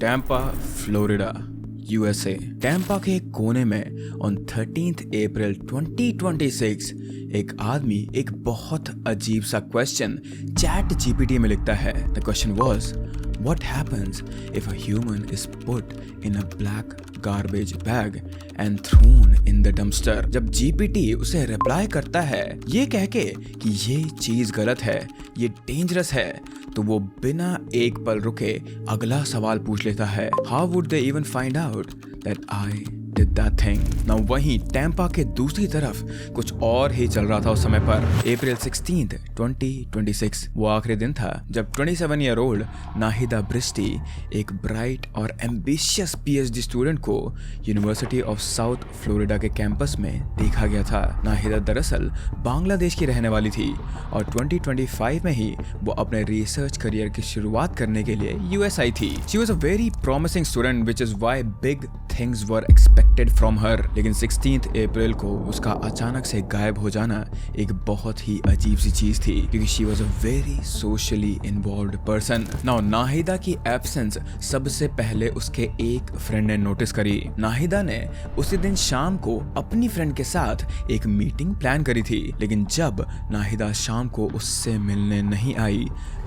Tampa, Florida, USA. Tampa के एक कोने में ऑन 13 अप्रैल 2026 एक आदमी एक बहुत अजीब सा क्वेश्चन चैट जीपीटी में लिखता है। The question was, what happens if a human is put in a black garbage bag and thrown in the dumpster? जब जीपीटी उसे रिप्लाई करता है ये कह के कि ये चीज गलत है, ये डेंजरस है, तो वो बिना एक पल रुके अगला सवाल पूछ लेता है, how would they even find out that I did that thing? Now वहीं टैम्पा के दूसरी तरफ कुछ और ही चल रहा था उस समय पर। अप्रैल 16, 2026 वो आखिरी दिन था जब 27 ईयर ओल्ड नाहिदा ब्रिस्टी एक ब्राइट और एम्बिशियस पीएचडी स्टूडेंट को यूनिवर्सिटी ऑफ साउथ फ्लोरिडा के कैंपस में देखा गया था। नाहिदा दरअसल बांग्लादेश की रहने वाली थी और 2025 में ही वो अपने रिसर्च करियर की शुरुआत करने के लिए यूएस आई थी। She was a very promising student which is why big things were expected from her. लेकिन 16 अप्रैल को उसका अचानक से गायब हो जाना एक बहुत ही अजीब सी चीज थी क्योंकि she was a very socially involved person. Now Nahida की एब्सेंस सबसे पहले उसके एक फ्रेंड ने नोटिस करी। नाहिदा ने उसी दिन शाम को अपनी फ्रेंड के साथ एक मीटिंग प्लान करी थी, लेकिन जब नाहिदा शाम को उससे मिलने नहीं आई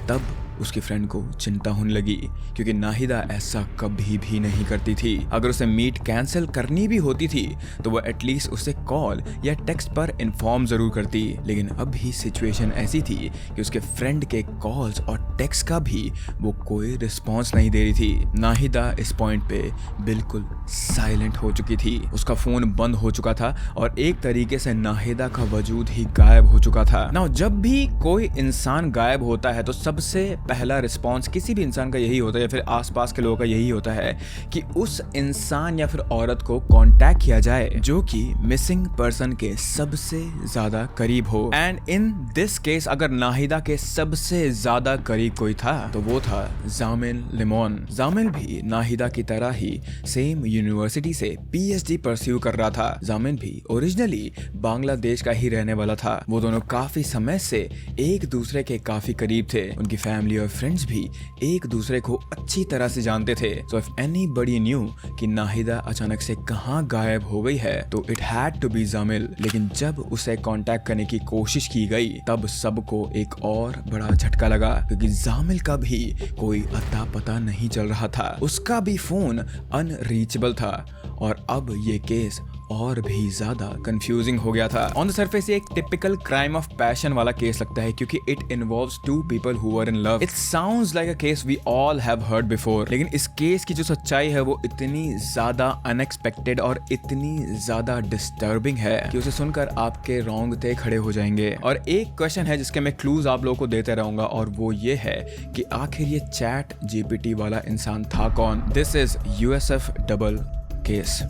तब उसकी फ्रेंड को चिंता होने लगी क्योंकि नाहिदा ऐसा कभी भी नहीं करती थी। अगर उसे मीट कैंसिल करनी भी होती थी तो वो एटलीस्ट उसे कॉल या टेक्स्ट पर इन्फॉर्म जरूर करती, लेकिन अब भी सिचुएशन ऐसी थी कि उसके फ्रेंड के कॉल्स और टेक्स्ट का भी वो कोई रिस्पॉन्स नहीं दे रही थी। नाहिदा इस पॉइंट पे बिल्कुल साइलेंट हो चुकी थी, उसका फोन बंद हो चुका था और एक तरीके से नाहिदा का वजूद ही गायब हो चुका था। नाउ जब भी कोई इंसान गायब होता है तो सबसे पहला रिस्पॉन्स किसी भी इंसान का यही होता है या फिर आसपास के लोगों का यही होता है कि उस इंसान या फिर औरत को कांटेक्ट किया जाए जो कि मिसिंग पर्सन के सबसे ज्यादा करीब हो। एंड इन दिस केस अगर नाहिदा के सबसे ज्यादा करीब कोई था तो वो था जामिल लिमोन। जामिल भी नाहिदा की तरह ही सेम यूनिवर्सिटी से पीएचडी परस्यू कर रहा था। जामिल भी ओरिजिनली बांग्लादेश का ही रहने वाला था। वो दोनों काफी समय से एक दूसरे के काफी करीब थे, उनकी फैमिली और फ्रेंड्स भी एक दूसरे को अच्छी तरह से जानते थे। सो इफ एनीबडी न्यू कि नाहिदा अचानक से कहां गायब हो गई है तो it had to be Jamil. लेकिन जब उसे कांटेक्ट करने की कोशिश की गई तब सबको एक और बड़ा झटका लगा क्योंकि जामिल का भी कोई अता पता नहीं चल रहा था, उसका भी फोन अनरीचेबल था और अब ये केस और भी ज्यादा कंफ्यूजिंग हो गया था। ऑन द सरफेस ये एक टिपिकल क्राइम ऑफ पैशन वाला केस लगता है क्योंकि it involves two people who are in love. It sounds like a case we all have heard before, लेकिन इस केस की जो सच्चाई है वो इतनी ज्यादा अनएक्सपेक्टेड और इतनी ज्यादा डिस्टर्बिंग है कि उसे सुनकर आपके रोंगटे खड़े हो जाएंगे। और एक क्वेश्चन है जिसके मैं क्लूज आप लोगों को देते रहूंगा और वो ये है कि आखिर ये चैट जीपीटी वाला इंसान था कौन। This is USF double case.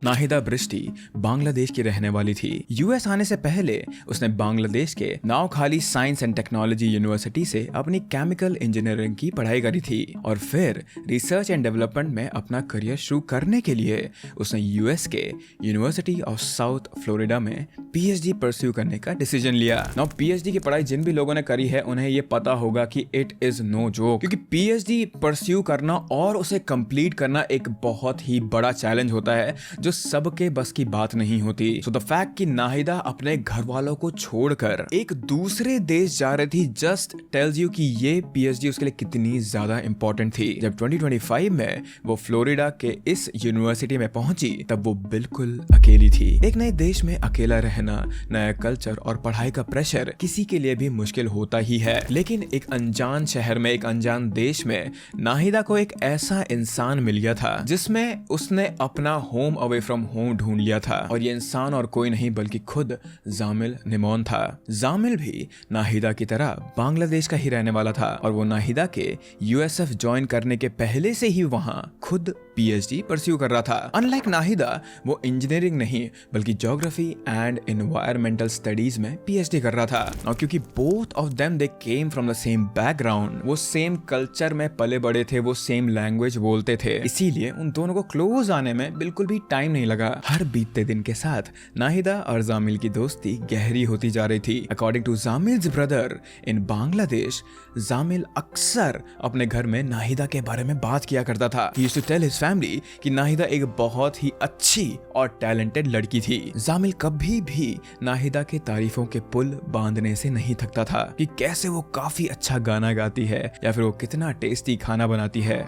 Nahida Bristy Bangladesh की रहने वाली थी। यूएस आने से पहले उसने बांग्लादेश के Noakhali science and technology university से अपनी केमिकल इंजीनियरिंग की पढ़ाई करी थी और फिर रिसर्च एंड डेवलपमेंट में अपना करियर शुरू करने के लिए उसने यूएस के यूनिवर्सिटी ऑफ साउथ फ्लोरिडा में पीएचडी परस्यू करने का डिसीजन लिया। नाउ पीएचडी की पढ़ाई जिन भी लोगों ने करी है उन्हें ये पता होगा कि इट इज नो जोक, क्योंकि पीएचडी परस्यू करना और उसे कंप्लीट करना एक बहुत ही बड़ा चैलेंज होता है जो सबके बस की बात नहीं होती। सो द फैक्ट कि नाहिदा अपने घर वालों को छोड़कर एक दूसरे देश जा रही थी जस्ट टेल्स यू कि ये पीएचडी उसके लिए कितनी ज्यादा इंपॉर्टेंट थी। जब 2025 में वो फ्लोरिडा के इस यूनिवर्सिटी में पहुंची तब वो बिल्कुल अकेली थी। एक नए देश में अकेला रहना, नया कल्चर और पढ़ाई का प्रेशर किसी के लिए भी मुश्किल होता ही है, लेकिन एक अनजान शहर में, एक अनजान देश में नाहिदा को एक ऐसा इंसान मिल गया था जिसमें उसने अपना होम अवे फ्रॉम होम ढूंढ लिया था और ये इंसान और कोई नहीं बल्कि खुद जामिल निमोन था। जामिल भी नाहिदा की तरह बांग्लादेश का ही रहने वाला था और वो नाहिदा के यूएसएफ ज्वाइन करने के पहले से ही वहां खुद पीएचडी परस्यू कर रहा था। अनलाइक नाहिदा, वो इंजीनियरिंग नहीं बल्कि ज्योग्राफी एंड एनवायरमेंटल स्टडीज में पीएचडी कर रहा था। और क्योंकि both of them they came from the same background, वो सेम कल्चर में पले बड़े थे, वो सेम लैंग्वेज बोलते थे, इसीलिए उन दोनों को क्लोज आने में बिल्कुल भी टाइम नहीं लगा। हर बीतते दिन के साथ नाहिदा और जामिल की दोस्ती गहरी होती जा रही थी। According to Jamil's brother in Bangladesh, Jamil अक्सर अपने घर में नाहिदा के बारे में बात किया करता था। He used to tell his family कि नाहिदा एक बहुत ही अच्छी और टैलेंटेड लड़की थी। जामिल कभी भी नाहिदा के तारीफों के पुल बांधने से नहीं थकता था कि कैसे वो काफी अच्छा गाना गाती है या फिर वो कितना टेस्टी खाना बनाती है।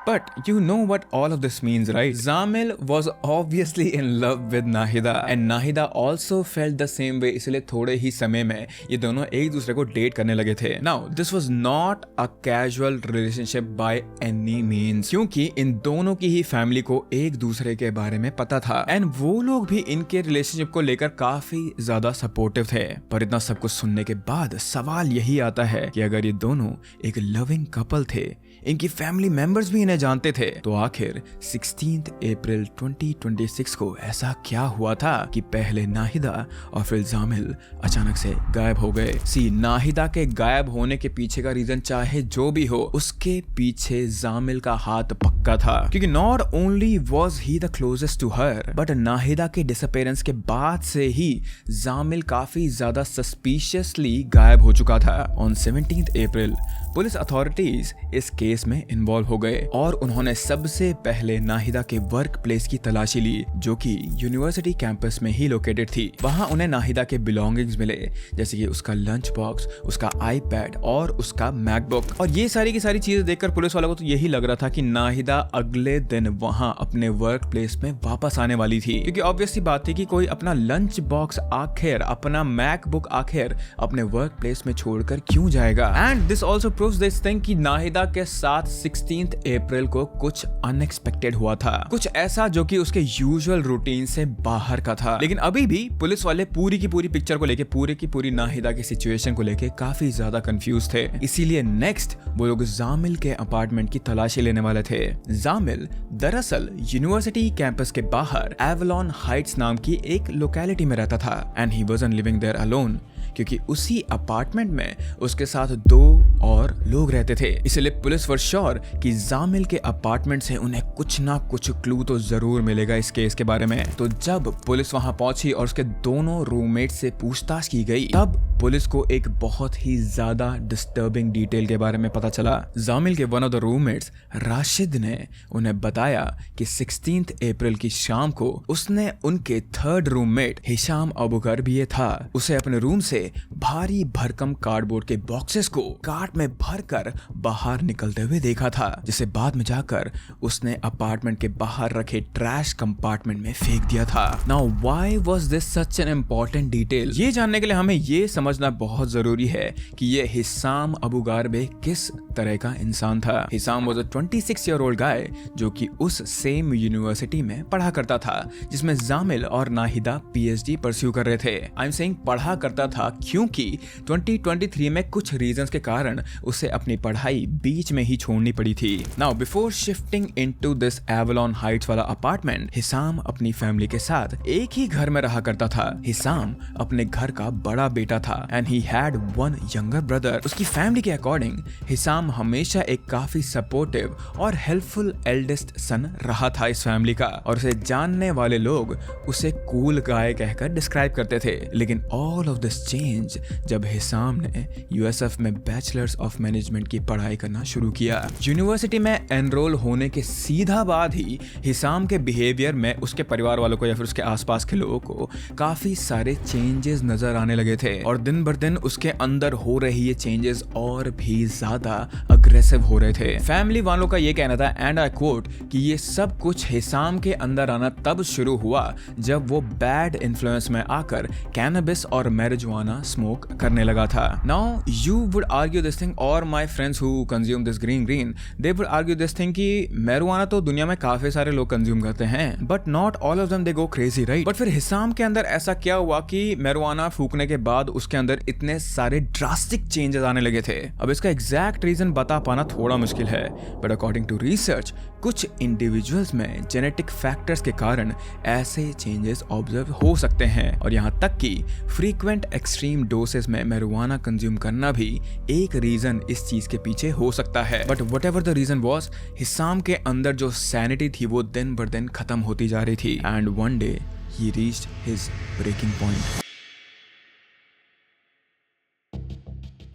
But you know what all of this means, right? Zamil was obviously in love with Nahida and Nahida also felt the same way, इसलिए थोड़े ही समय में ये दोनों एक दूसरे को डेट करने लगे थे। Now, this was not a casual relationship by any means, क्योंकि इन दोनों की ही फैमिली को एक दूसरे के बारे में पता था एंड वो लोग भी इनके रिलेशनशिप को लेकर काफी ज्यादा सपोर्टिव थे। पर इतना सब कुछ सुनने के बाद सवाल यही आता है कि अगर ये दोनों एक लविंग कपल थे, इनकी फैमिली मेंबर्स भी इन्हें जानते थे, तो आखिर 16 अप्रैल 2026 को ऐसा क्या हुआ था कि पहले नाहिदा और फिर जामिल अचानक से गायब हो गए। नाहिदा के गायब होने के पीछे का रीजन चाहे जो भी हो, उसके पीछे जामिल का हाथ पक्का था, क्योंकि not only was he the closest to her, but Nahida के डिसअपीयरेंस के बाद से ही जामिल काफी ज्यादा सस्पिशियसली गायब हो चुका था। ऑन 17 अप्रैल पुलिस अथॉरिटीज इस केस में इन्वॉल्व हो गए और उन्होंने सबसे पहले नाहिदा के वर्क प्लेस की तलाशी ली, जो कि यूनिवर्सिटी कैंपस में ही लोकेटेड थी। वहां उन्हें नाहिदा के बिलोंगिंग्स मिले, जैसे कि उसका लंच बॉक्स, उसका आईपैड और उसका मैकबुक। और ये सारी की सारी चीजें देखकर पुलिस वालों को तो यही लग रहा था कि नाहिदा अगले दिन वहां अपने वर्क प्लेस में वापस आने वाली थी, क्योंकि ऑब्वियसली बात थी कि कोई अपना लंच बॉक्स आखिर, अपना मैकबुक आखिर अपने वर्क प्लेस में छोड़कर क्यों जाएगा। And this also proves this thing कि नाहिदा के साथ 16 अप्रैल को कुछ अनएक्सपेक्टेड हुआ था, कुछ ऐसा जो कि उसके यूजुअल रूटीन से बाहर का था। लेकिन अभी भी पुलिस वाले पूरी की पूरी पिक्चर को लेके, पूरी की पूरी नाहिदा की सिचुएशन को लेके काफी ज्यादा कंफ्यूज थे। इसीलिए नेक्स्ट वो लोग जामिल के अपार्टमेंट की तलाशी लेने वाले थे। जामिल दरअसल यूनिवर्सिटी कैंपस के बाहर एवलॉन हाइट्स नाम की एक लोकेलिटी में रहता था and he wasn't living there alone, क्योंकि उसी अपार्टमेंट में उसके साथ 2 और लोग रहते थे। इसलिए पुलिस वर श्योर कि जामिल के अपार्टमेंट से उन्हें कुछ ना कुछ क्लू तो जरूर मिलेगा इस केस के बारे में। तो जब पुलिस वहां पहुंची और उसके दोनों रूममेट से पूछताछ की गई, तब पुलिस को एक बहुत ही ज्यादा डिस्टर्बिंग डिटेल के बारे में पता चला। जामिल के one of the roommates Rashid ने उन्हें बताया कि 16 अप्रैल की शाम को उसने उनके 3rd रूममेट हिशाम अबुगरबिये था, उसे अपने रूम से भारी भरकम कार्डबोर्ड के बॉक्सेस को कार्ट में भरकर बाहर निकलते हुए देखा था, जिसे बाद में जाकर उसने अपार्टमेंट के बाहर रखे ट्रैश कंपार्टमेंट में फेंक दिया था। Now why was this such an important detail? ये जानने के लिए हमें ये समझना बहुत जरूरी है कि ये हिसाम अबुगारबे किस तरह का इंसान था। Hisam was a 26 year old guy जो कि उस सेम यूनिवर्सिटी में पढ़ा करता था जिसमें जामिल और नाहिदा पीएचडी परस्यू कर रहे थे। आई एम सेइंग पढ़ा करता था क्योंकि 2023 में कुछ रीजंस के कारण उसे अपनी पढ़ाई बीच में ही छोड़नी पड़ी थी। Now before shifting into this Avalon Heights वाला अपार्टमेंट, हिसाम अपनी फैमिली के साथ एक ही घर में रहा करता था। हिसाम अपने घर का बड़ा बेटा था and he had 1 younger brother. उसकी फैमिली के अकॉर्डिंग हिसाम हमेशा एक काफी सपोर्टिव और हेल्पफुल एल्डेस्ट सन रहा था इस फैमिली का, और उसे जानने वाले लोग उसे कूल गाय कहकर डिस्क्राइब करते थे। लेकिन ऑल ऑफ दिस चेंज जब हिसाम ने यूएसएफ में बैचलर्स ऑफ मैनेजमेंट की पढ़ाई करना शुरू किया। यूनिवर्सिटी में एनरोल होने के सीधा बाद ही हिसाम के बिहेवियर में उसके परिवार वालों को या फिर उसके आसपास के लोगों को काफी सारे चेंजेस नजर आने लगे थे, और दिन बर दिन उसके अंदर हो रही ये चेंजेस और भी ज्यादा अग्रेसिव हो रहे थे। फैमिली वालों का ये कहना था, एंड आई कोट, कि ये सब कुछ हिसाम के अंदर आना तब शुरू हुआ जब वो बैड इन्फ्लुएंस में आकर कैनबिस और मैरिजुआना मैरिजुआना स्मोक करने लगा था। Now you would argue this thing, और my friends who consume this green they would argue this thing कि मैरिजुआना तो दुनिया में काफी सारे लोग कंज्यूम करते हैं, but not all of them they go crazy, right? But फिर हिसाम के अंदर ऐसा क्या हुआ कि मैरिजुआना फूकने के बाद उसके अंदर इतने सारे ड्रास्टिक चेंजेस आने लगे थे। अब इसका एग्जैक्ट रीजन बता पाना थोड़ा मुश्किल है, बट अकॉर्डिंग टू रिसर्च कुछ इंडिविजुअल्स में जेनेटिक फैक्टर्स के कारण ऐसे चेंजेस ऑब्जर्व हो सकते हैं, और यहाँ तक कि फ्रीक्वेंट एक्सट्रीम डोसेस में मैरिजुआना कंज्यूम करना भी एक रीजन इस चीज के पीछे हो सकता है। But whatever the reason was, Hisam के अंदर जो सैनिटी थी वो दिन बर दिन खत्म होती जा रही थी, and one day he reached his breaking point.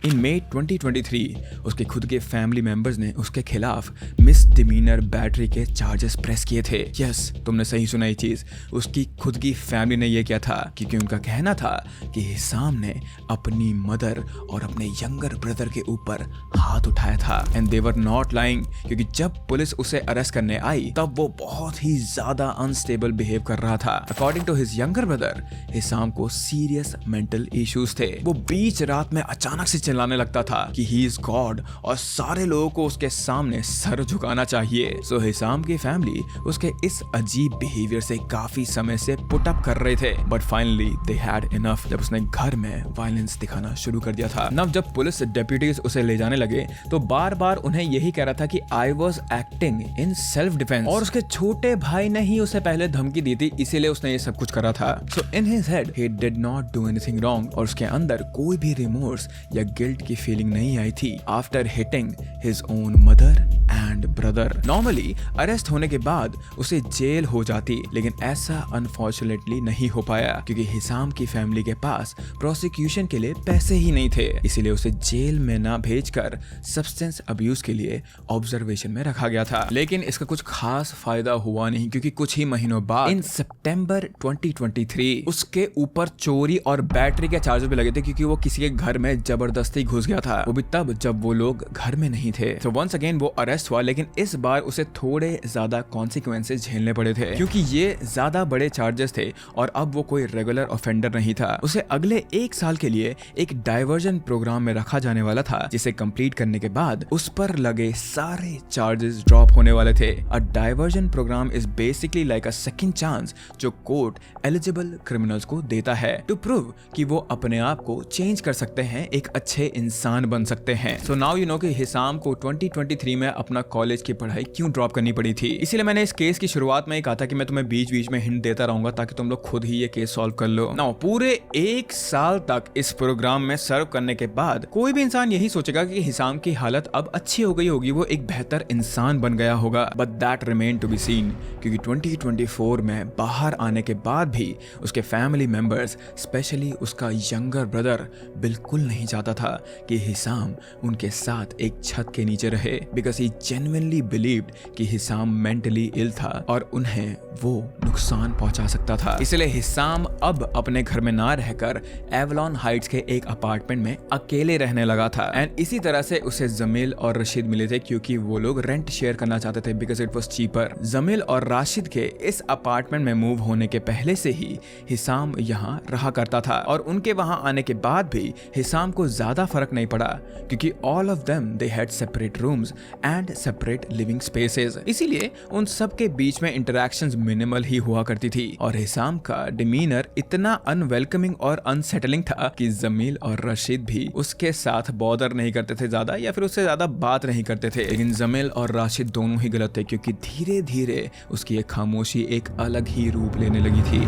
In May 2023 उसके खुद के फैमिली मेंबर्स ने उसके खिलाफ मिसडिमीनर बैटरी के चार्जेस प्रेस किए थे। यस, तुमने सही सुना ये चीज, उसकी खुद की फैमिली ने ये किया था, क्योंकि उनका कहना था कि हिसाम ने अपनी मदर और अपने यंगर ब्रदर के ऊपर हाथ उठाया था, and they were not lying, क्योंकि जब पुलिस उसे अरेस्ट करने आई तब वो बहुत ही ज्यादा अनस्टेबल बिहेव कर रहा था। According to his younger brother, Hisam को सीरियस मेंटल इश्यूज थे। वो बीच रात में अचानक से चिल्लाने लगता था कि ही इज गॉड और सारे लोगों को उसके सामने सर झुकाना चाहिए। सो हिसाम की फैमिली उसके इस अजीब बिहेवियर से काफी समय से पुट अप कर रहे थे, but finally they had enough जब उसने घर में वायलेंस दिखाना शुरू कर दिया था। नव जब पुलिस डेप्यूटीज उसे ले जाने लगे तो बार बार उन्हें यही कह रहा था कि I was acting in self defence, और उसके छोटे भाई ने ही उसे पहले धमकी दी थी, इसीलिए उसने ये सब कुछ करा था। So in his head he did not do anything wrong, और उसके अंदर कोई भी रिमोर्स या गिल्ट की फीलिंग नहीं आई थी after hitting his own mother and brother. Normally arrest होने के बाद उसे जेल हो जाती, लेकिन ऐसा अनफॉर्चुनेटली नहीं हो पाया, क्योंकि हिसाम की फैमिली के पास प्रोसिक्यूशन के लिए पैसे ही नहीं थे, इसीलिए उसे जेल में ना भेजकर सब्सटेंस अब्यूज के लिए ऑब्जर्वेशन में रखा गया था। लेकिन इसका कुछ खास फायदा हुआ नहीं, क्योंकि कुछ ही महीनों बाद इन सितंबर 2023 उसके ऊपर चोरी और बैटरी के चार्जेस भी लगे थे, क्योंकि वो किसी के घर में जबरदस्ती घुस गया था, वो भी तब जब वो लोग घर में नहीं थे। तो वंस अगेन वो अरेस्ट हुआ, लेकिन इस बार उसे थोड़े ज्यादा कॉन्सिक्वेंसेस झेलने पड़े थे, क्योंकि ये ज्यादा बड़े चार्जेस थे और अब वो कोई रेगुलर ऑफेंडर नहीं था। उसे अगले 1 साल के लिए एक डाइवर्जन प्रोग्राम में रखा जाने वाला था, जिसे कंप्लीट करने के बाद उस पर लगे सारे चार्जेस ड्रॉप होने वाले थे। A diversion programme is basically like a second chance जो कोर्ट एलिजिबल क्रिमिनल्स को देता है टू प्रूव कि वो अपने आप को चेंज कर सकते हैं, एक अच्छे इंसान बन सकते हैं। सो नाउ यू नो कि हिसाम को 2023 में अपना कॉलेज की पढ़ाई क्यों ड्रॉप करनी पड़ी थी। इसीलिए मैंने इस केस की शुरुआत में ही कहा था कि मैं तुम्हें बीच बीच में हिंट देता रहूंगा ताकि तुम लोग खुद ही ये केस सॉल्व कर लो। नाउ पूरे 1 साल तक इस प्रोग्राम में सर्व करने के बाद कोई भी इंसान यही सोचेगा कि हिसाम की हालत अब अच्छी हो गई होगी, वो एक बेहतर इंसान बन गया होगा, but that remain to be seen, क्योंकि 2024 में बाहर आने के बाद भी उसके फैमिली मेंबर्स, स्पेशली उसका यंगर ब्रदर, बिल्कुल नहीं चाहता था कि हिसाम उनके साथ एक छत के नीचे रहे, बिकॉज ही जेन्युइनली बिलीव्ड कि हिसाम मेंटली इल था और उन्हें वो नुकसान पहुंचा सकता था। इसलिए हिसाम अब अपने घर में ना रहकर एवलॉन हाइट्स के एक अपार्टमेंट में अकेले रहने लगा था, एंड इसी तरह से उसे जमील और रशीद मिले थे, क्योंकि वो लोग रेंट शेयर करना चाहते थे because it was cheaper. Jamil और राशिद के इस अपार्टमेंट में मूव होने के पहले से ही हिसाम यहाँ रहा करता था, और उनके वहां आने के बाद भी हिसाम को ज्यादा फर्क नहीं पड़ा, क्योंकि all of them they had separate rooms and separate living spaces, इसीलिए उन सब के बीच में इंटरेक्शंस मिनिमल ही हुआ करती थी। और हिसाम का डिमीनर इतना अनवेलकमिंग और अनसेटलिंग था कि जमील और रशीद भी उसके साथ बॉदर नहीं करते थे ज्यादा, या फिर उससे ज्यादा बात नहीं करते थे। लेकिन जमील और राशिद दोनों ही गलत थे, क्योंकि धीरे धीरे उसकी एक खामोशी एक अलग ही रूप लेने लगी थी।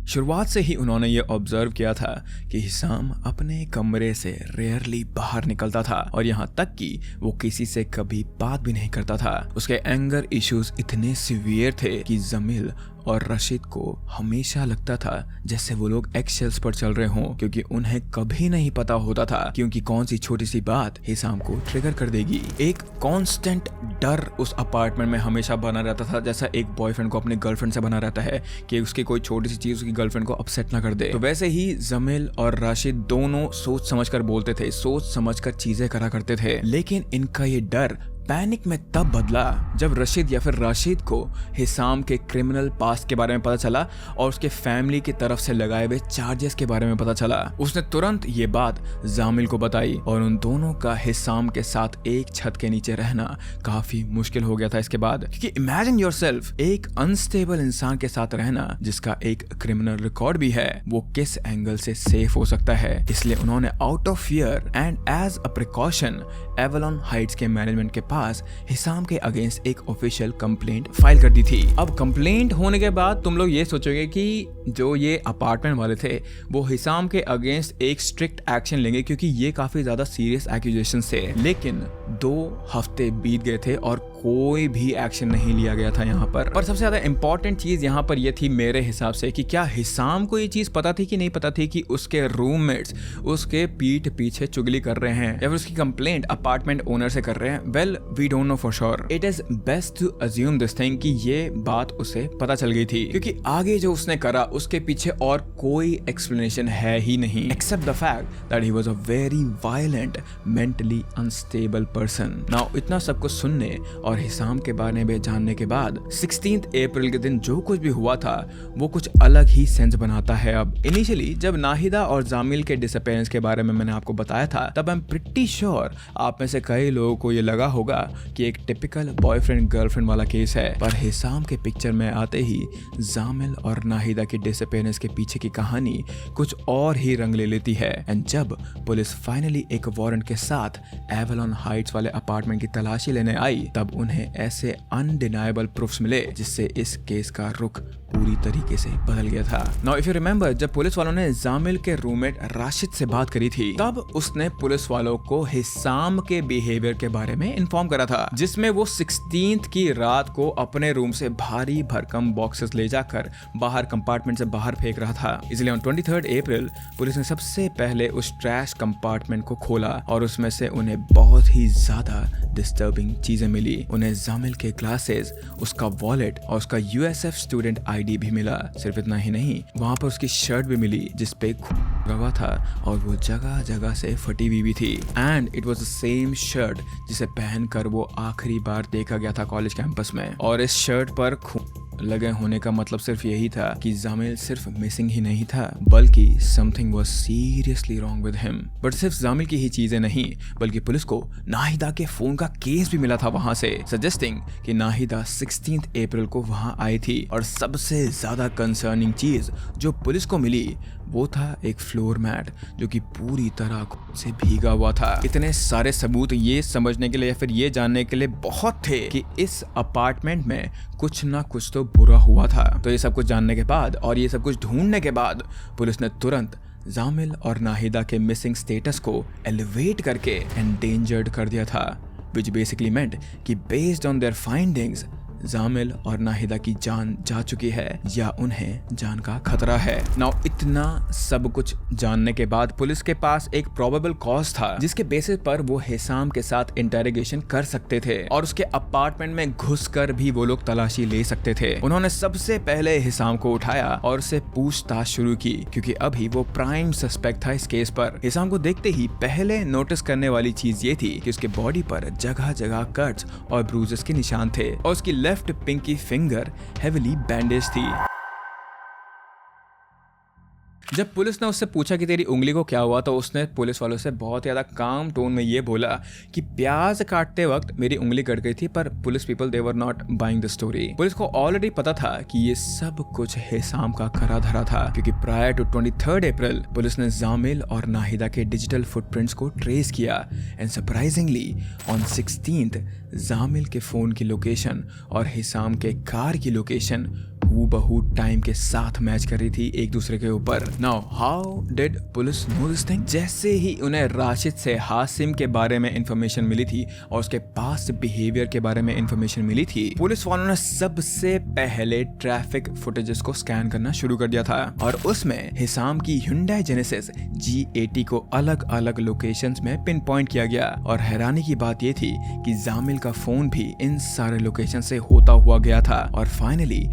शुरुआत से ही उन्होंने ये ऑब्जर्व किया था कि हिसाम अपने कमरे से रेयरली बाहर निकलता था, और यहाँ तक कि वो किसी से कभी बात भी नहीं करता था। उसके एंगर इश्यूज इतने सीवियर थे कि जमील और रशीद को हमेशा लगता था जैसे वो लोग एक्सेल्स पर चल रहे हों, क्योंकि उन्हें कभी नहीं पता होता था क्योंकि कौन सी छोटी सी बात हिसाम को ट्रिगर कर देगी। एक कांस्टेंट डर उस अपार्टमेंट में हमेशा बना रहता था, जैसा एक बॉयफ्रेंड को अपने गर्लफ्रेंड से बना रहता है कि उसकी कोई छोटी सी चीज उसकी गर्लफ्रेंड को अपसेट ना कर दे। तो वैसे ही जमील और राशिद दोनों सोच समझकर बोलते थे, सोच समझकर चीजें करा करते थे, लेकिन इनका ये डर पैनिक में तब बदला जब रशीद या फिर राशिद को हिसाम के क्रिमिनल पास्ट के बारे में पता चला और उसके फैमिली की तरफ से लगाए हुए चार्जेस के बारे में पता चला। उसने तुरंत ये बात जामिल को बताई और उन दोनों का हिसाम के साथ एक छत के नीचे रहना काफी मुश्किल हो गया था इसके बाद, क्योंकि इमेजिन योरसेल्फ एक अनस्टेबल इंसान के साथ रहना जिसका एक क्रिमिनल रिकॉर्ड भी है, वो किस एंगल से सेफ हो सकता है। इसलिए उन्होंने out of fear and as a precaution Avalon Heights के मैनेजमेंट के पास हिसाम के अगेंस्ट एक ऑफिशियल कंप्लेंट फाइल कर दी थी। अब कंप्लेंट होने के बाद तुम लोग ये सोचोगे कि जो ये अपार्टमेंट वाले थे वो हिसाम के अगेंस्ट एक स्ट्रिक्ट एक्शन लेंगे क्योंकि ये काफी ज्यादा सीरियस एक्यूजेशन थे, लेकिन 2 हफ्ते बीत गए थे और कोई भी एक्शन नहीं लिया गया था यहाँ पर। सबसे ज्यादा इंपॉर्टेंट चीज यहाँ पर ये थी मेरे हिसाब से कि क्या हिसाम को ये चीज पता थी कि नहीं पता थी कि उसके रूममेट्स उसके पीठ पीछे चुगली कर रहे हैं या फिर उसकी कंप्लेंट अपार्टमेंट ओनर से कर रहे हैं। Well we don't know for sure, it is best to assume this thing कि ये बात उसे पता चल गई थी, क्योंकि आगे जो उसने करा उसके पीछे और कोई एक्सप्लेनेशन है ही नहीं except the fact that he was a very violent mentally unstable person. Now इतना सब कुछ सुनने और हिसाम के बारे में जानने के बाद 16 अप्रैल के दिन जो कुछ भी हुआ था वो कुछ अलग ही सेंस बनाता है। अब इनिशियली जब नाहिदा और जामिल के डिसअपीयरेंस के बारे में मैंने आपको बताया था तब आई एम प्रिटी श्योर आप में से कई लोगों को ये लगा होगा कि एक टिपिकल बॉयफ्रेंड गर्लफ्रेंड वाला केस है, पर हिसाम के पिक्चर में आते ही जामिल और नाहिदा की डिसअपीयरेंस के पीछे की कहानी कुछ और ही रंग ले लेती है। एंड जब पुलिस फाइनली एक वारंट के साथ एवलॉन हाइट्स वाले अपार्टमेंट की तलाशी लेने आई तब उन्हें ऐसे अनडिनाइबल प्रूफ्स मिले जिससे इस केस का रुख पूरी तरीके से बदल गया था। नाउ इफ यू रिमेंबर, जब पुलिस वालों ने जामिल के रूममेट राशिद से बात करी थी तब उसने पुलिस वालों को हिसाम के बिहेवियर के बारे में इन्फॉर्म करा था, जिसमें वो 16th की रात को अपने रूम से भारी भरकम बॉक्सेस ले जाकर बाहर कंपार्टमेंट से बाहर फेंक रहा था। इसलिए ऑन 23 अप्रैल पुलिस ने सबसे पहले उस ट्रैश कंपार्टमेंट को खोला और उसमें से उन्हें बहुत ही ज्यादा डिस्टर्बिंग चीजें मिली। उन्हें जामिल के ग्लासेस, उसका वॉलेट और उसका यूएसएफ स्टूडेंट आईडी भी मिला। सिर्फ इतना ही नहीं, वहां पर उसकी शर्ट भी मिली जिसपे खून लगा था और वो जगह जगह से फटी हुई भी थी। And it was the same shirt जिसे पहनकर वो आखिरी बार देखा गया था कॉलेज कैंपस में। और इस शर्ट पर खून लगे होने का मतलब सिर्फ यही था कि जामिल सिर्फ मिसिंग ही नहीं था बल्कि something was seriously wrong with him. But सिर्फ जामिल की ही चीजें नहीं बल्कि पुलिस को नाहिदा के फोन का केस भी मिला था वहां से, सजेस्टिंग कि नाहिदा 16 अप्रैल को वहां आई थी। और सबसे ज्यादा कंसर्निंग चीज जो पुलिस को मिली वो था एक फ्लोर मैट जो कि पूरी तरह खून से भीगा हुआ था। इतने सारे सबूत ये समझने के लिए या फिर ये जानने के लिए बहुत थे कि इस अपार्टमेंट में कुछ ना कुछ तो बुरा हुआ था। तो ये सब कुछ जानने के बाद और ये सब कुछ ढूंढने के बाद पुलिस ने तुरंत जामिल और नाहिदा के मिसिंग स्टेटस को एलिवेट करके एंडेंजर्ड कर दिया था, विच बेसिकली मेंट कि based on their findings Jamil और नाहिदा की जान जा चुकी है या उन्हें जान का खतरा है। नाउ इतना सब कुछ जानने के बाद पुलिस के पास एक प्रोबेबल कॉज था जिसके बेसिस पर वो हिसाम के साथ इंटरोगेशन कर सकते थे और उसके अपार्टमेंट में घुसकर भी वो लोग तलाशी ले सकते थे। उन्होंने सबसे पहले हिसाम को उठाया और उससे पूछताछ शुरू की क्योंकि अभी वो प्राइम सस्पेक्ट था इस केस पर। हिसाम को देखते ही पहले नोटिस करने वाली चीज ये थी कि उसके बॉडी पर जगह जगह कट्स और ब्रूजेस के निशान थे और उसकी left pinky finger heavily bandage थी। जब पुलिस ने उससे पूछा कि तेरी उंगली को क्या हुआ तो उसने पुलिस वालों से बहुत ज्यादा काम टोन में ये बोला कि प्याज काटते वक्त मेरी उंगली कट गई थी, पर police people they were not buying the story. Police को ऑलरेडी पता था कि ये सब कुछ हिसाम का करा धरा था क्योंकि प्रायर टू 23 अप्रैल पुलिस ने जामिल और नाहिदा के डिजिटल फुटप्रिंट्स को ट्रेस किया and surprisingly on 16th Jamil के फोन की लोकेशन और हिसाम के कार की लोकेशन हूबहू टाइम के साथ मैच कर रही थी एक दूसरे के ऊपर। Now how did police know this thing? जैसे ही उन्हें राशिद से हासिम के बारे में इंफॉर्मेशन मिली थी और उसके पास्ट बिहेवियर के बारे में इंफॉर्मेशन मिली थी, पुलिस वालों ने सबसे पहले ट्रैफिक फुटेजेस को स्कैन करना शुरू कर दिया था और उसमें हिसाम की Hyundai Genesis G80 को अलग अलग लोकेशंस में पिन पॉइंट किया गया। और हैरानी की बात यह थी कि जामिल का फोन भी इन सारे लोकेशन से होता हुआ गया था। और फाइनली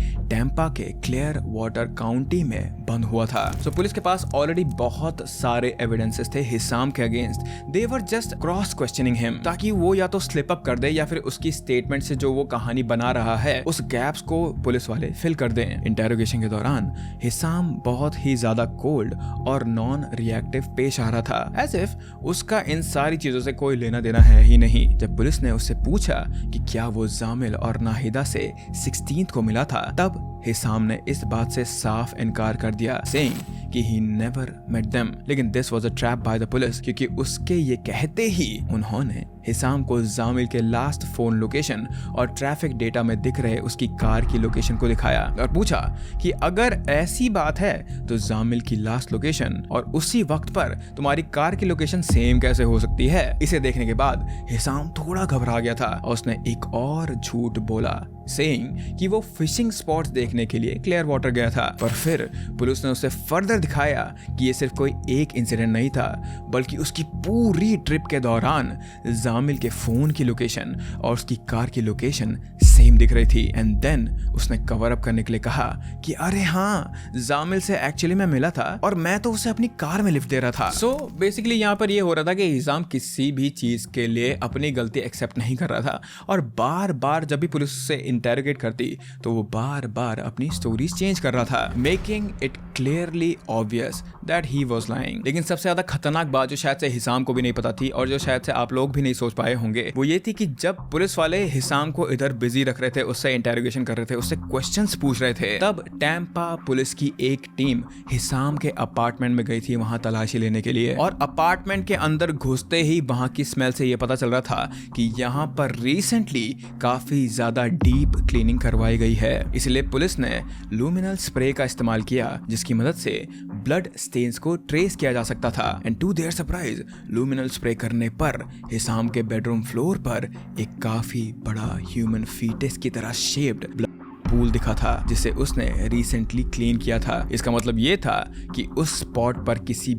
टैम्पा के क्लियर वाटर काउंटी में बंद हुआ था। सो पुलिस के पास ऑलरेडी बहुत सारे एविडेंसेस थे हिसाम के against. They were just cross questioning him, ताकि वो या तो स्लिप अप कर दे या फिर उसकी स्टेटमेंट से जो वो कहानी बना रहा है उस गैप्स को पुलिस वाले फिल कर दें। इंटेरोगेशन के दौरान हिसाम बहुत ही ज्यादा कोल्ड और नॉन रिएक्टिव पेश आ रहा था, एज इफ उसका इन सारी चीजों से कोई लेना देना है ही नहीं। जब पुलिस ने उससे पूछा कि क्या वो जामिल और नाहिदा से 16th को मिला था, तब हिसाम ने इस बात से साफ इनकार कर दिया, सेइंग कि ही नेवर मेट देम। लेकिन this was a trap by the police, क्योंकि उसके ये कहते ही उन्होंने हिसाम को जामिल के लास्ट फोन लोकेशन और ट्रैफिक डेटा में दिख रहे उसकी कार की लोकेशन को दिखाया और पूछा कि अगर ऐसी बात है तो जामिल की लास्ट लोकेशन और उसी वक्त पर तुम्हारी कार की लोकेशन सेम कैसे हो सकती है। इसे देखने के बाद हिसाम थोड़ा घबरा गया था और उसने एक और झूठ बोला, सेइंग कि वो फिशिंग स्पॉट्स देखने के लिए क्लियर वाटर गया था। पर फिर पुलिस ने उसे फर्दर दिखाया कि ये सिर्फ कोई एक इंसिडेंट नहीं था, बल्कि उसकी पूरी ट्रिप के दौरान जामिल के फोन की लोकेशन और उसकी कार की लोकेशन सेम दिख रही थी। एंड देन उसने कवर अप करने के लिए कहा कि अरे हाँ, जामिल से एक्चुअली मैं मिला था और मैं तो उसे अपनी कार में लिफ्ट दे रहा था। सो बेसिकली यहाँ पर ये हो रहा था कि हिसाम किसी भी चीज के लिए अपनी गलती एक्सेप्ट नहीं कर रहा था और बार बार जब भी पुलिस से इंटेरोगेट करती तो वो बार बार अपनी स्टोरीज चेंज कर रहा था, making it clearly obvious that he was lying. लेकिन सबसे ज्यादा खतरनाक बात जो शायद से हिसाम को भी नहीं पता थी और जो शायद से आप लोग भी नहीं सोच पाए होंगे, वो ये थी कि जब पुलिस वाले हिसाम को इधर बिजी रख रहे थे, उससे इंटेरोगेशन कर रहे थे, उससे क्वेश्चंस पूछ रहे थे, तब टैम्पा पुलिस की एक टीम हिसाम के अपार्टमेंट में गई थी वहां तलाशी लेने के लिए। और अपार्टमेंट के अंदर घुसते ही वहां की स्मेल से ये पता चल रहा था कि यहाँ पर रिसेंटली काफी ज्यादा डीप क्लीनिंग करवाई गई है। इसलिए पुलिस ने लुमिनल स्प्रे का इस्तेमाल किया, जिसकी मदद से ब्लड स्टेन्स को ट्रेस किया जा सकता था। And to their surprise, luminol spray करने पर हिसाम के बेडरूम फ्लोर पर एक काफी बड़ा ह्यूमन फीटस की तरह शेप्ड पूल दिखा था, जिसे उसने रिसेंटली क्लीन किया था। इसका मतलब ये था कि उस स्पॉट पर किसी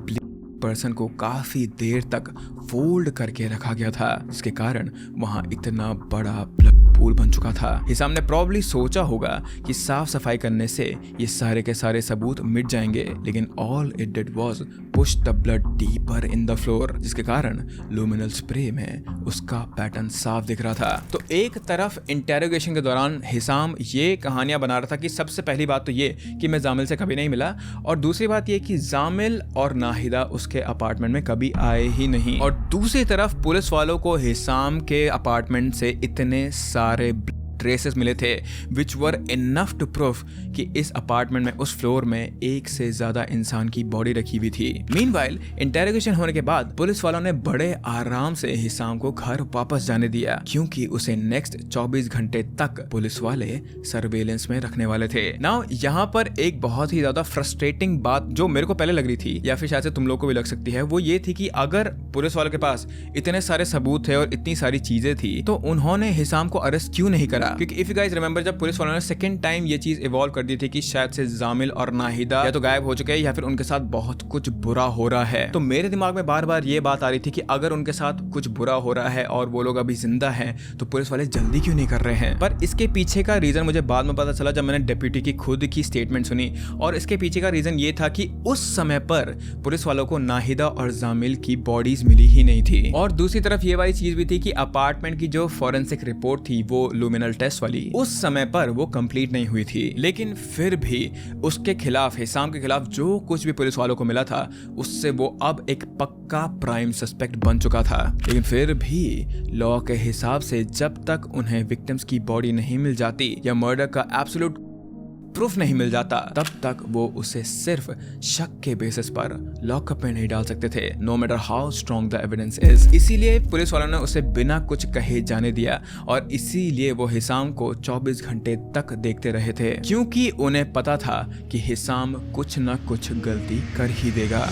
पर्सन को काफी देर तक फोल्ड करके रखा गया था, जिसके कारण वहां इतना बड़ा ब्लड पूल बन चुका था। हिसाम ने प्रॉब्ली सोचा होगा कि साफ सफाई करने से ये सारे के सारे सबूत मिट जाएंगे, लेकिन all it did was push the blood deeper in the floor, जिसके कारण लुमिनल स्प्रे में उसका पैटर्न साफ दिख रहा था। तो एक तरफ इंटेरोगेशन के दौरान हिसाम ये कहानियां बना रहा था कि सबसे पहली बात तो ये कि मैं जामिल से कभी नहीं मिला, और दूसरी बात ये कि जामिल और नाहिदा उसके अपार्टमेंट में कभी आए ही नहीं। और दूसरी तरफ पुलिस वालों को हिसाम के अपार्टमेंट से इतने सारे ट्रेसेस मिले थे विच वर इनफ टू प्रूफ कि इस अपार्टमेंट में उस फ्लोर में एक से ज्यादा इंसान की बॉडी रखी हुई थी। मीनवाइल इंटेरोगेशन होने के बाद पुलिस वालों ने बड़े आराम से हिसाम को घर वापस जाने दिया, क्योंकि उसे नेक्स्ट 24 घंटे तक पुलिस वाले सर्वेलेंस में रखने वाले थे। नाउ यहाँ पर एक बहुत ही ज्यादा फ्रस्ट्रेटिंग बात जो मेरे को पहले लग रही थी या फिर शायद से तुम लोग को भी लग सकती है, वो ये थी कि अगर पुलिस वालों के पास इतने सारे सबूत थे और इतनी सारी चीजें थी तो उन्होंने हिसाम को अरेस्ट क्यों नहीं करा? क्योंकि इफ यू गाइस रिमेंबर, जब पुलिस वालों ने सेकंड टाइम ये चीज इवॉल्व कर दी थी कि शायद से जामिल और नाहिदा या तो गायब हो चुके हैं या फिर उनके साथ बहुत कुछ बुरा हो रहा है, तो मेरे दिमाग में बार बार ये बात आ रही थी कि अगर उनके साथ कुछ बुरा हो रहा है और वो लोग अभी जिंदा हैं तो पुलिस वाले जल्दी क्यों नहीं कर रहे हैं। पर इसके पीछे का रीजन मुझे बाद में पता चला जब मैंने डिप्टी की खुद की स्टेटमेंट सुनी, और इसके पीछे का रीजन ये था कि उस समय पर पुलिस वालों को नाहिदा और जामिल की बॉडीज मिली ही नहीं थी। और दूसरी तरफ ये वाली चीज भी थी कि अपार्टमेंट की जो फॉरेंसिक रिपोर्ट थी वो लुमिनल टेस्ट वाली, उस समय पर वो कंप्लीट नहीं हुई थी। लेकिन फिर भी उसके खिलाफ, हिसाम के खिलाफ जो कुछ भी पुलिस वालों को मिला था उससे वो अब एक पक्का प्राइम सस्पेक्ट बन चुका था। लेकिन फिर भी लॉ के हिसाब से जब तक उन्हें विक्टिम्स की बॉडी नहीं मिल जाती या मर्डर का एब्सोल्यूट प्रूफ नहीं मिल जाता, तब तक वो उसे सिर्फ शक के बेसिस पर लॉकअप में नहीं डाल सकते थे, no matter how strong the evidence is. इसीलिए पुलिस वालों ने उसे बिना कुछ कहे जाने दिया और इसीलिए वो हिसाम को 24 घंटे तक देखते रहे थे, क्योंकि उन्हें पता था कि हिसाम कुछ न कुछ गलती कर ही देगा।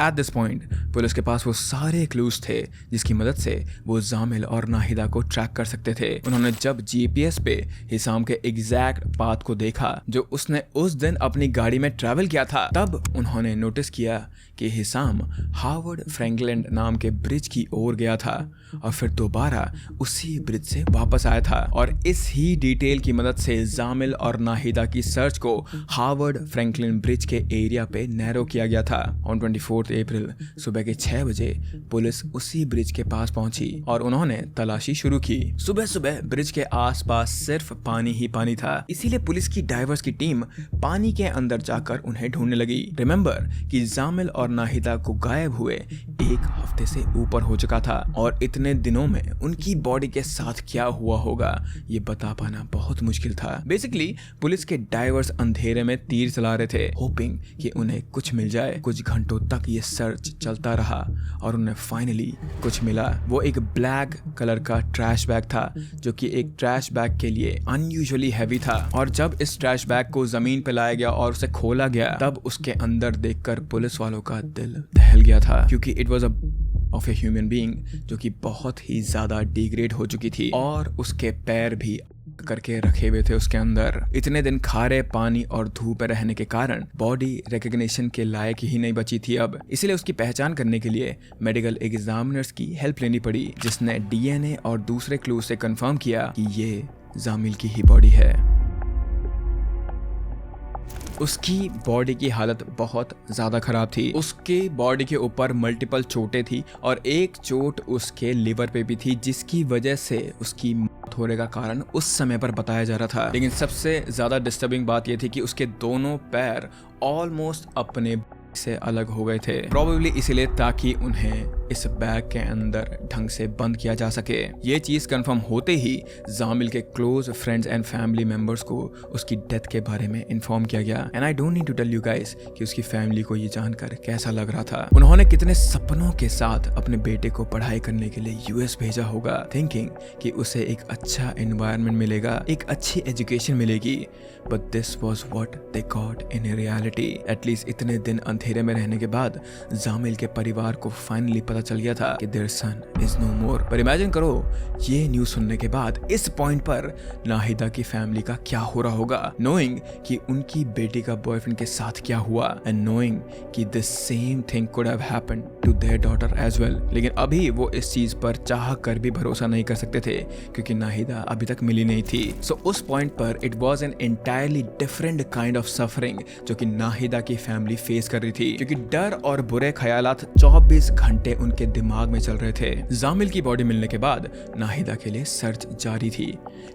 एट दिस पॉइंट पुलिस के पास वो सारे क्लूज थे जिसकी मदद से वो जामिल और नाहिदा को ट्रैक कर सकते थे। उन्होंने जब जीपीएस पे हिसाम के एग्जैक्ट पाथ को देखा जो उसने उस दिन अपनी गाड़ी में ट्रैवल किया था, तब उन्होंने नोटिस किया कि हिसाम हार्वर्ड फ्रैंकलिन नाम के ब्रिज की ओर गया था और फिर दोबारा उसी ब्रिज से वापस आया था। और इस ही डिटेल की मदद से जामिल और नाहिदा की सर्च को हार्वर्ड फ्रैंकलिन ब्रिज के एरिया पे नैरो किया गया था। ऑन 24 अप्रैल सुबह के 6 बजे पुलिस उसी ब्रिज के पास पहुंची और उन्होंने तलाशी शुरू की। सुबह सुबह ब्रिज के आसपास सिर्फ पानी ही पानी था, इसीलिए पुलिस की डाइवर्स की टीम पानी के अंदर जाकर उन्हें ढूंढने लगी। रिमेंबर कि जामिल और नाहिदा को गायब हुए 1 हफ्ते से ऊपर हो चुका था और इतने दिनों में उनकी बॉडी के साथ क्या हुआ होगा ये बता पाना बहुत मुश्किल था। बेसिकली पुलिस के डाइवर्स अंधेरे में तीर चला रहे थे, होपिंग कि उन्हें कुछ मिल जाए। कुछ घंटों तक ये सर्च चलता रहा और उन्हें फाइनली कुछ मिला। वो एक ब्लैक कलर का ट्रैश बैग था जो कि एक ट्रैश बैग के लिए अनयूजुअली हैवी था। और जब इस ट्रैश बैग को जमीन पे लाया गया और उसे खोला गया तब उसके अंदर देखकर पुलिस वालों का दिल दहल गया था, क्योंकि it was of a human being जो कि बहुत ही ज्यादा डिग्रेड हो चुकी थी और उसके पैर भी करके रखे हुए थे उसके अंदर। इतने दिन खारे पानी और धूप में रहने के कारण बॉडी रिकॉग्निशन के लायक ही नहीं बची थी अब, इसलिए उसकी पहचान करने के लिए मेडिकल एग्जामिनर्स की हेल्प लेनी पड़ी, जिसने डीएनए और दूसरे क्लू से कंफर्म किया कि ये जामिल की ही बॉडी है। उसकी बॉडी की हालत बहुत ज्यादा खराब थी। उसके बॉडी के ऊपर मल्टीपल चोटें थी और एक चोट उसके लिवर पे भी थी, जिसकी वजह से उसकी मौत होने का कारण उस समय पर बताया जा रहा था। लेकिन सबसे ज्यादा डिस्टर्बिंग बात यह थी कि उसके दोनों पैर ऑलमोस्ट अपने से अलग हो गए थे, प्रोबेबली इसलिए ताकि उन्हें इस बैग के अंदर ढंग से बंद किया जा सके। ये चीज कंफर्म होते ही जामिल के close friends and family members को उसकी डेथ के बारे में इन्फॉर्म किया गया। And I don't need to tell you guys कि उसकी फैमिली को ये जानकर कैसा लग रहा था। उन्होंने कितने सपनों के साथ अपने बेटे को पढ़ाई करने के लिए यूएस भेजा होगा, थिंकिंग कि उसे एक अच्छा एनवायरनमेंट मिलेगा, एक अच्छी एजुकेशन मिलेगी। But this was what they got in reality. At least इतने दिन अंधेरे में रहने के बाद जामिल के परिवार को फाइनली पता चल गया था कि देयर सन इज नो मोर। पर इमेजिन करो ये न्यूज सुनने के बाद इस पॉइंट पर नाहिदा की फैमिली का क्या हो रहा होगा, नोइंग कि उनकी बेटी का बॉयफ्रेंड के साथ क्या हुआ एंड नोइंग कि the same thing could have happened to their daughter as well. लेकिन अभी वो इस चीज पर चाह कर भी भरोसा नहीं कर सकते थे क्योंकि नाहिदा अभी तक मिली नहीं थी। सो उस पॉइंट पर it was an entirely different kind of suffering जो कि नाहिदा की फैमिली फेस कर रही थी, क्योंकि डर और बुरे ख्यालात 24 घंटे उनके दिमाग में चल रहे थे। जामिल की बॉडी मिलने के बाद नाहिदा के लिए सर्च जारी थी,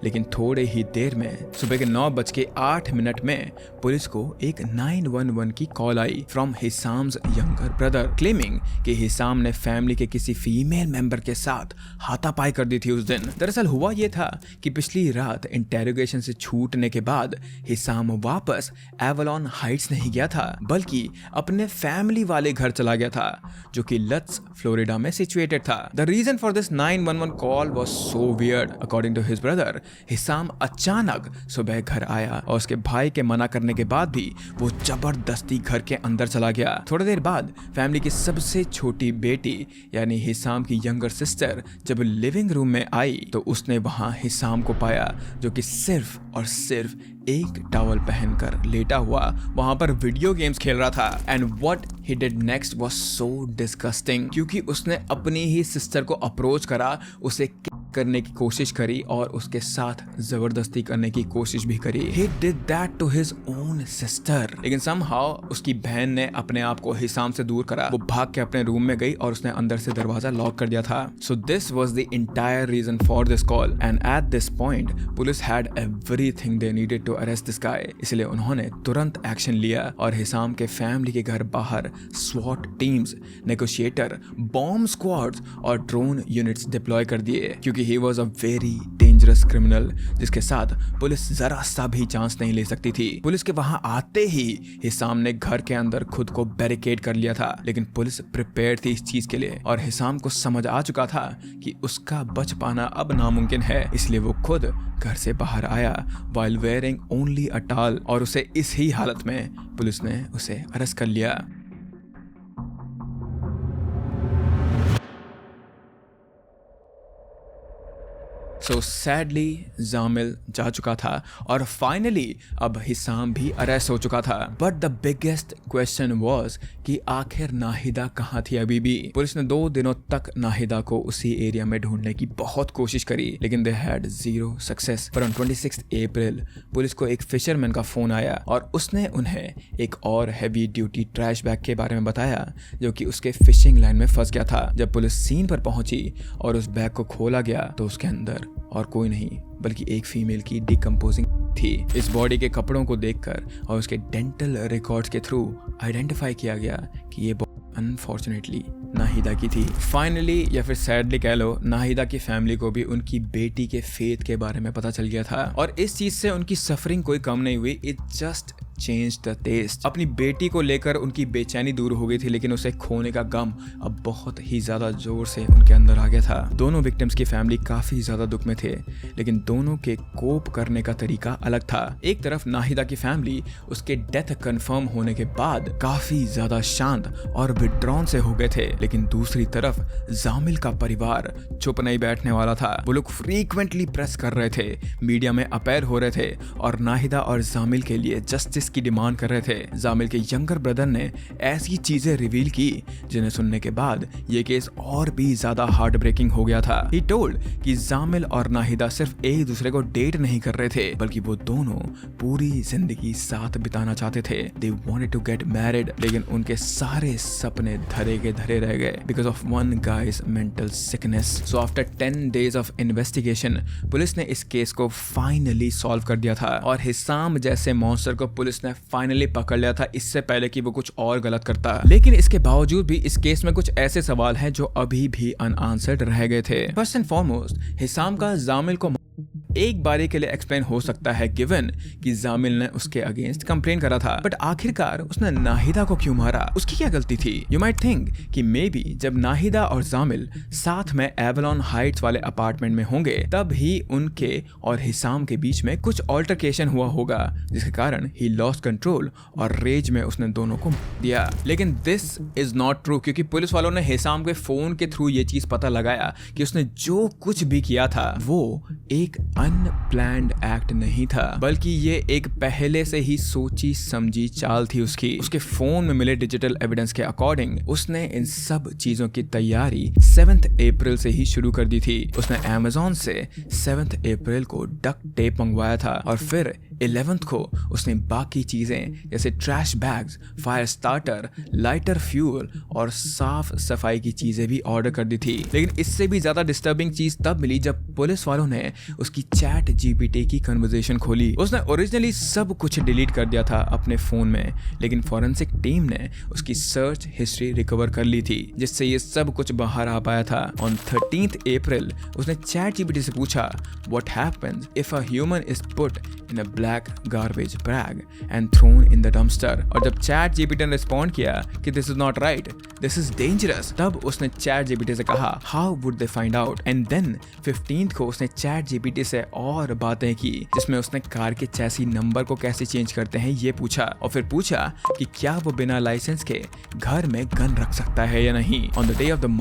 लेकिन थोड़े ही देर में सुबह के 9:08 में पुलिस को एक 911 की कॉल आई from Hisham's younger brother, claiming कि हिसाम ने फैमिली के किसी फीमेल मेंबर के साथ हाथापाई कर दी थी उस दिन। दरअसल हुआ यह था कि पिछली रात इंटेरोगेशन से छूटने के बाद हिसाम वापस एवलॉन हाइट्स नहीं गया था, बल्कि अपने फैमिली वाले घर चला गया था जो कि लट्स फ्लोरिडा में सिचुएटेड था। The reason for this 911 call was so weird. According to his brother, Hisam अचानक सुबह घर आया और उसके भाई के मना करने के बाद भी वो जबरदस्ती घर के अंदर चला गया। थोड़ी देर बाद फैमिली की सबसे छोटी बेटी यानी हिसाम की यंगर सिस्टर जब लिविंग रूम में आई तो उसने वहां हिसाम को पाया जो कि सिर्फ और सिर्फ एक टॉवल पहनकर लेटा हुआ वहां पर वीडियो गेम्स खेल रहा था। And what he did next was so disgusting, क्योंकि उसने अपनी ही सिस्टर को अप्रोच करा, उसे करने की कोशिश करी और उसके साथ जबरदस्ती करने की कोशिश भी करी। He did that to his own sister। लेकिन somehow उसकी बहन ने अपने आप को हिसाम से दूर करा। वो भाग के अपने रूम में गई और उसने अंदर से दरवाजा लॉक कर दिया था। So this was the entire reason for this call and at this point police had everything they needed to arrest this guy। इसलिए उन्होंने तुरंत एक्शन लिया और हिसाम के फैमिली के घर बाहर SWAT teams, negotiator, bomb squads और ड्रोन यूनिट्स डिप्लॉय कर दिए, क्योंकि he was a very dangerous criminal जिसके साथ पुलिस जरा सा भी चांस नहीं ले सकती थी। पुलिस के वहां आते ही हिसाम ने घर के अंदर खुद को बैरिकेड कर लिया था, लेकिन पुलिस प्रिपेयर थी इस चीज के लिए और हिसाम को समझ आ चुका था कि उसका बच पाना अब नामुमकिन है, इसलिए वो खुद घर से बाहर आया while wearing only a towel और उसे इस ही हालत में पुलिस ने उसे अरेस्ट कर लिया। सो सैडली जामिल जा चुका था और फाइनली अब हिसाम भी अरेस्ट हो चुका था। But the biggest question was कि आखिर नाहिदा कहाँ थी अभी भी। पुलिस ने 2 दिनों तक नाहिदा को उसी एरिया में ढूंढने की बहुत कोशिश करी, लेकिन दे हैड 0 सक्सेस। पर ऑन 26 अप्रैल पुलिस को एक फिशरमैन का फोन आया और उसने उन्हें एक और हैवी ड्यूटी ट्रैश बैग के बारे में बताया जो कि उसके फिशिंग लाइन में फंस गया था। जब पुलिस सीन पर पहुंची और उस बैग को खोला गया तो उसके अंदर और कोई नहीं बल्कि एक फीमेल की डिकम्पोजिंग थी। इस बॉडी के कपड़ों को देखकर और उसके डेंटल रिकॉर्ड्स के थ्रू आइडेंटिफाई किया गया कि ये अनफॉर्चुनेटली नाहिदा की थी। फाइनली या फिर सैडली कह लो, नाहिदा की फैमिली को भी उनकी बेटी के फेथ के बारे में पता चल गया था और इस चीज से उनकी सफरिंग कोई कम नहीं हुई। It just change the taste. अपनी बेटी को लेकर उनकी बेचैनी दूर हो गई थी, लेकिन उसे खोने का गम अब बहुत ही ज्यादा जोर से उनके अंदर आ गया था। दोनों विक्टिम्स की फैमिली काफी ज्यादा दुख में थे, लेकिन दोनों के कोप करने का तरीका अलग था। एक तरफ नाहिदा की फैमिली उसके डेथ कंफर्म होने के बाद काफी ज्यादा शांत और विड्रॉन से हो गए थे, लेकिन दूसरी तरफ जामिल का परिवार चुप नहीं बैठने वाला था। वो लोग फ्रीक्वेंटली प्रेस कर रहे थे, मीडिया में अपेयर हो रहे थे और नाहिदा और जामिल के लिए जस्टिस की डिमांड कर रहे थे। जामिल के यंगर ब्रदर ने ऐसी चीजें रिवील की जिन्हें सुनने के बाद ये केस और भी ज्यादा हार्ट ब्रेकिंग हो गया था। ही टोल्ड कि जामिल और नाहिदा सिर्फ एक दूसरे को डेट नहीं कर रहे थे, बल्कि वो दोनों पूरी जिंदगी साथ बिताना चाहते थे। They wanted to get married, लेकिन उनके सारे सपने धरे के धरे रह गए because of one guy's mental sickness. So after 10 days of investigation police ने इस केस को फाइनली सॉल्व कर दिया था और हिसाम जैसे मॉन्स्टर को पुलिस ने फाइनली पकड़ लिया था, इससे पहले कि वो कुछ और गलत करता। लेकिन इसके बावजूद भी इस केस में कुछ ऐसे सवाल हैं जो अभी भी अनआंसर्ड रह गए थे। फर्स्ट एंड फॉरमोस्ट, हिसाम का जामिल को एक बारी के लिए एक्सप्लेन हो सकता है गिवन कि जामिल ने उसके अगेंस्ट कंप्लेन करा था, बट आखिरकार उसने नाहिदा को क्यों मारा? उसकी क्या गलती थी? यू माइट थिंक कि मे बी जब नाहिदा और जामिल साथ में एवलॉन हाइट्स वाले अपार्टमेंट में होंगे तब ही उनके और हिसाम के बीच में कुछ ऑल्टरकेशन हुआ होगा, जिसके कारण ही लॉस्ट कंट्रोल और रेज में उसने दोनों को दिया। लेकिन दिस इज नॉट ट्रू, क्योंकि पुलिस वालों ने हिसाम के फोन के थ्रू ये चीज पता लगाया कि उसने जो कुछ भी किया था वो एक अनप्लैन्ड एक्ट नहीं था, बल्कि ये एक पहले से ही सोची समझी चाल थी उसकी। उसके फोन में मिले डिजिटल एविडेंस के अकॉर्डिंग उसने इन सब चीजों की तैयारी 7 अप्रैल से ही शुरू कर दी थी। उसने अमेज़न से 7 अप्रैल को डक्ट टेप मंगवाया था और फिर 11th को उसने बाकी चीजें जैसे trash bags, fire starter, lighter fuel और साफ सफाई की चीजें भी ऑर्डर कर दी थी। लेकिन इससे भी ज्यादा डिस्टर्बिंग चीज तब मिली जब पुलिस वालों ने उसकी चैट जीपीटी की कन्वर्सेशन खोली। उसने ओरिजिनली सब कुछ डिलीट कर दिया था अपने फोन में, लेकिन फॉरेंसिक टीम ने उसकी सर्च हिस्ट्री रिकवर कर ली थी, जिससे ये सब कुछ बाहर आ पाया था। ऑन 13th अप्रैल उसने चैट जीपीटी से पूछा, what happens if a human is put in a black garbage bag and thrown in the dumpster. और जब चैट जीपीटी ने रिस्पॉन्ड किया कि this is not right, this is dangerous, तब उसने चैट जीपीटी से कहा how would they find out. And then 15th को उसने चैट जीपीटी से और बातें की, जिसमें उसने कार के चैसी नंबर को कैसे चेंज करते हैं ये पूछा, और फिर पूछा कि क्या वो बिना लाइसेंस के घर में गन रख सकता है या नहीं। On the day of the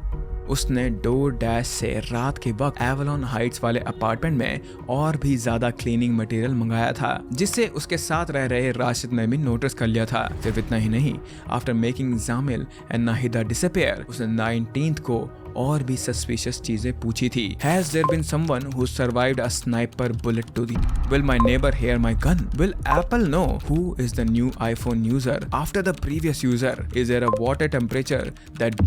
उसने डोर डैश से रात के वक्त एवलॉन हाइट्स वाले अपार्टमेंट में और भी ज्यादा क्लीनिंग मटेरियल मंगाया था, जिससे उसके साथ रह रहे राशिद ने भी नोटिस कर लिया था। सिर्फ इतना ही नहीं, after making Jamil and Nahida disappear, उसने 19th को और भी सस्पिशियस चीजें पूछी थी। Has there been someone who survived a sniper bullet to the? Will my neighbor hear my gun? Will Apple know who is the new iPhone user after the previous user? Is there a water temperature that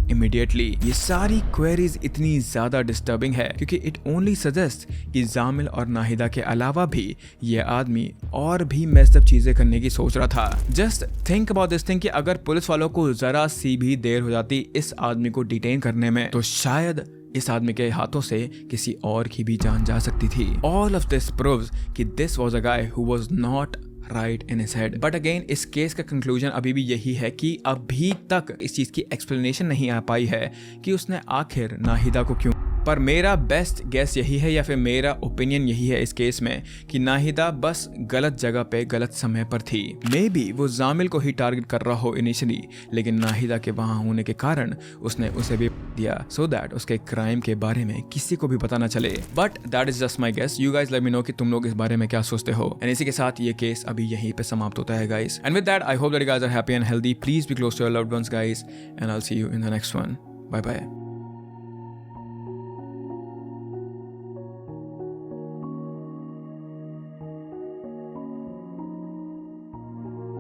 immediately? ये सारी queries इतनी ज्यादा disturbing है क्योंकि it only suggest कि जामिल और नाहिदा के अलावा भी ये आदमी और भी मेस्ड अप चीजें करने की सोच रहा था। Just think about this thing कि अगर पुलिस वालों को जरा सी भी देर हो जाती इस आदमी को डिटेन करने में, तो शायद इस आदमी के हाथों से किसी और की भी जान जा सकती थी। All of this proves कि this was a guy who was not right in his head. But again, इस केस का कंक्लूजन अभी भी यही है कि अभी तक इस चीज की एक्सप्लेनेशन नहीं आ पाई है कि उसने आखिर नाहिदा को क्यों पर मेरा बेस्ट गेस यही है या फिर मेरा ओपिनियन यही है इस केस में कि नाहिदा बस गलत जगह पे गलत समय पर थी। मे बी वो जामिल को ही टारगेट कर रहा हो इनिशियली, लेकिन नाहिदा के वहां होने के कारण उसने उसे भी दिया सो दैट उसके क्राइम के बारे में किसी को भी पता ना चले। But that is just my guess. You guys let me know कि तुम लोग इस बारे में क्या सोचते हो। एंड इसी के साथ ये केस अभी यहीं पे समाप्त होता है guys. And with that I hope that you guys are happy and healthy. Please be close to your loved ones guys and I will see you in the next one. Bye bye.